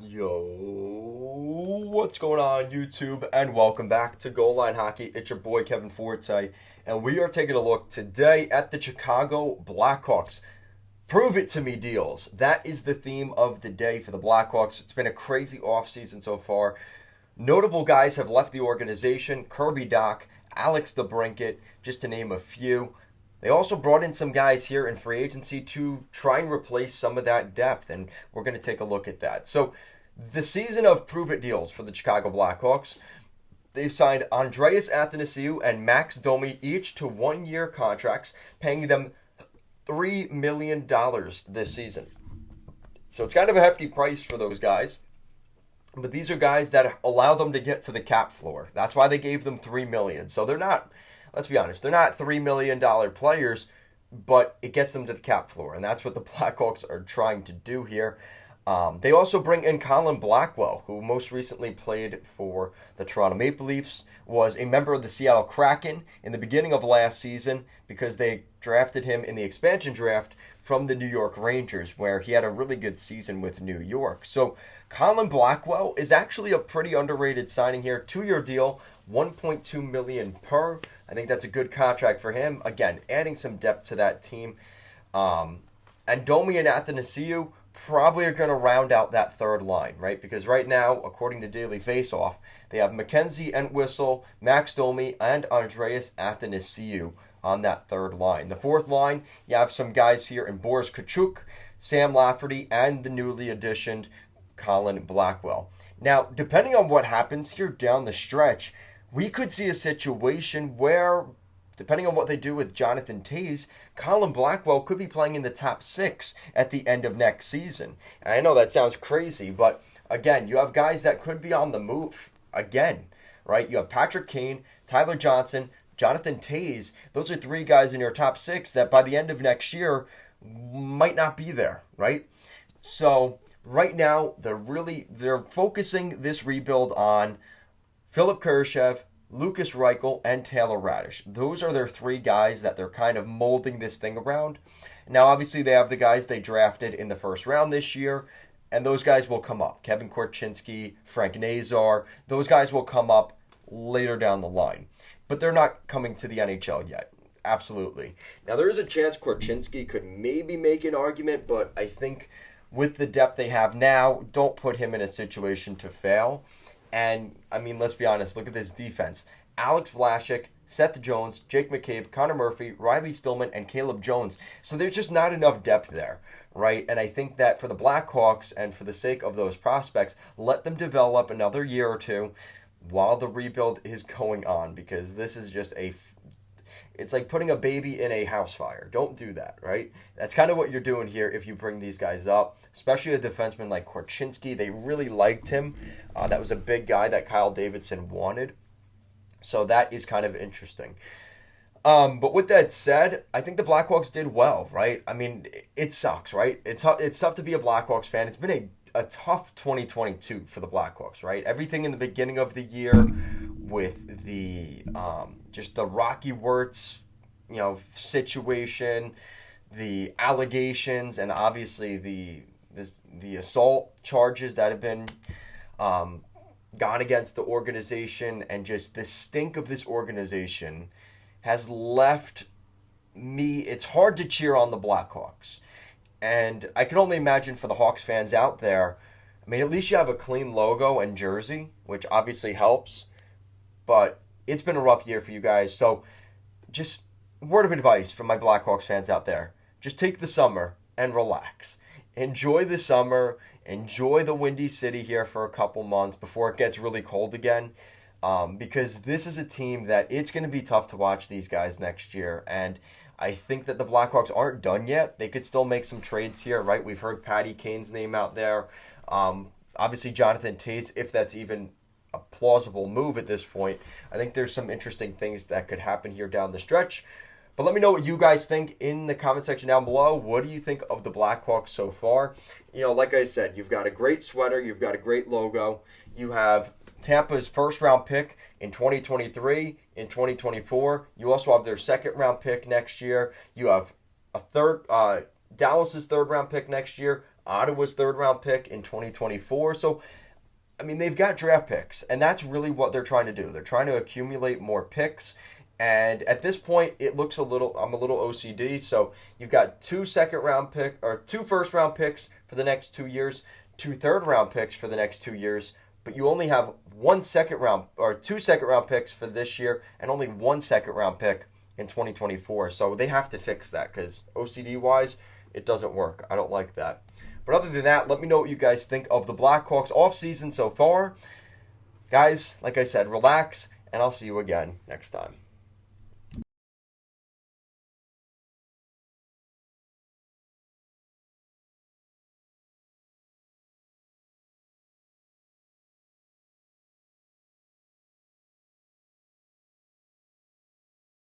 Yo, what's going on, YouTube? And welcome back to Goal Line Hockey. It's your boy Kevin Forte, and we are taking a look today at the Chicago Blackhawks. Prove it to me deals. That is the theme of the day for the Blackhawks. It's been a crazy offseason so far. Notable guys have left the organization: Kirby Dach, Alex DeBrincat, just to name a few. They also brought in some guys here in free agency to try and replace some of that depth, and we're going to take a look at that. So, the season of prove it deals for the Chicago Blackhawks. They've signed Andreas Athanasiou and Max Domi each to 1-year contracts, paying them $3 million this season. So it's kind of a hefty price for those guys. But these are guys that allow them to get to the cap floor. That's why they gave them $3 million. So they're not, let's be honest, they're not $3 million players, but it gets them to the cap floor. And that's what the Blackhawks are trying to do here. They also bring in Colin Blackwell, who most recently played for the Toronto Maple Leafs, was a member of the Seattle Kraken in the beginning of last season because they drafted him in the expansion draft from the New York Rangers, where he had a really good season with New York. So Colin Blackwell is actually a pretty underrated signing here. 2-year deal, $1.2 million per. I think that's a good contract for him. Again, adding some depth to that team. And Domi and Athanasiou probably are going to round out that third line, right? Because right now, according to Daily Faceoff, they have Mackenzie Entwistle, Max Domi, and Andreas Athanasiou on that third line. The fourth line, you have some guys here in Boris Kachuk, Sam Lafferty, and the newly additioned Colin Blackwell. Now, depending on what happens here down the stretch, we could see a situation where, depending on what they do with Jonathan Toews, Colin Blackwell could be playing in the top 6 at the end of next season. And I know that sounds crazy, but again, you have guys that could be on the move again, right? You have Patrick Kane, Tyler Johnson, Jonathan Toews. Those are 3 guys in your top 6 that by the end of next year might not be there, right? So right now, they're focusing this rebuild on Philip Kurashev, Lucas Reichel, and Taylor Radish. Those are their 3 guys that they're kind of molding this thing around. Now, obviously, they have the guys they drafted in the first round this year, and those guys will come up. Kevin Korchinski, Frank Nazar, those guys will come up later down the line. But they're not coming to the NHL yet. Absolutely. Now, there is a chance Korchinski could maybe make an argument, but I think with the depth they have now, don't put him in a situation to fail. And, I mean, let's be honest, look at this defense. Alex Vlasic, Seth Jones, Jake McCabe, Connor Murphy, Riley Stillman, and Caleb Jones. So there's just not enough depth there, right? And I think that for the Blackhawks and for the sake of those prospects, let them develop another year or two while the rebuild is going on, because this is just it's like putting a baby in a house fire. Don't do that, right? That's kind of what you're doing here if you bring these guys up, especially a defenseman like Korchinski. They really liked him. That was a big guy that Kyle Davidson wanted. So that is kind of interesting. But with that said, I think the Blackhawks did well, right? I mean, it sucks, right? It's tough to be a Blackhawks fan. It's been a tough 2022 for the Blackhawks, right? Everything in the beginning of the year with the just the Rocky Wirtz, situation, the allegations, and obviously the assault charges that have been gone against the organization, and just the stink of this organization has left me. It's hard to cheer on the Blackhawks. And I can only imagine for the Hawks fans out there, I mean, at least you have a clean logo and jersey, which obviously helps. But it's been a rough year for you guys. So just word of advice from my Blackhawks fans out there. Just take the summer and relax. Enjoy the summer. Enjoy the Windy City here for a couple months before it gets really cold again. Because this is a team that it's going to be tough to watch these guys next year. And I think that the Blackhawks aren't done yet. They could still make some trades here, right? We've heard Patty Kane's name out there. Obviously, Jonathan Toews, if that's even a plausible move at this point. I think there's some interesting things that could happen here down the stretch. But let me know what you guys think in the comment section down below. What do you think of the Blackhawks so far? Like I said, you've got a great sweater. You've got a great logo. You have Tampa's first-round pick in 2023, in 2024. You also have their second-round pick next year. You have Dallas's third-round pick next year, Ottawa's third round pick in 2024. So, I mean, they've got draft picks, and that's really what they're trying to do. They're trying to accumulate more picks. And at this point, it looks I'm a little OCD. So you've got two first round picks for the next 2 years, two third round picks for the next 2 years, but you only have two second round picks for this year and only one second round pick in 2024. So they have to fix that because OCD wise, it doesn't work. I don't like that. But other than that, let me know what you guys think of the Blackhawks offseason so far. Guys, like I said, relax, and I'll see you again next time.